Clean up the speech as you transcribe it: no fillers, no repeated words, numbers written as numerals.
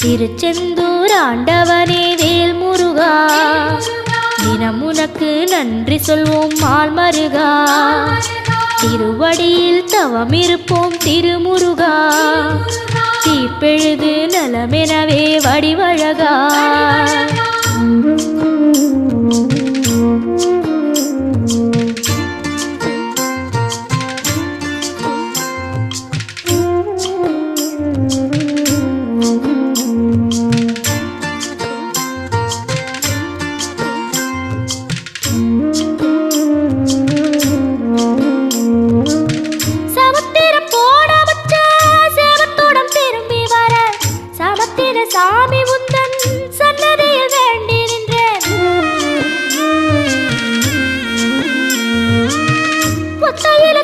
திருச்செந்தூர் ஆண்டவனே வேல் முருகா, தினம் உனக்கு நன்றி சொல்வோம் மால் மருகா. திருவடியில் தவம் இருப்போம் திருமுருகா, தீப்பெழுது நலமெனவே வடிவழகா. சாமி உந்தன் சன்னதியில் வேண்டி நின்றேன். ஒத்தையில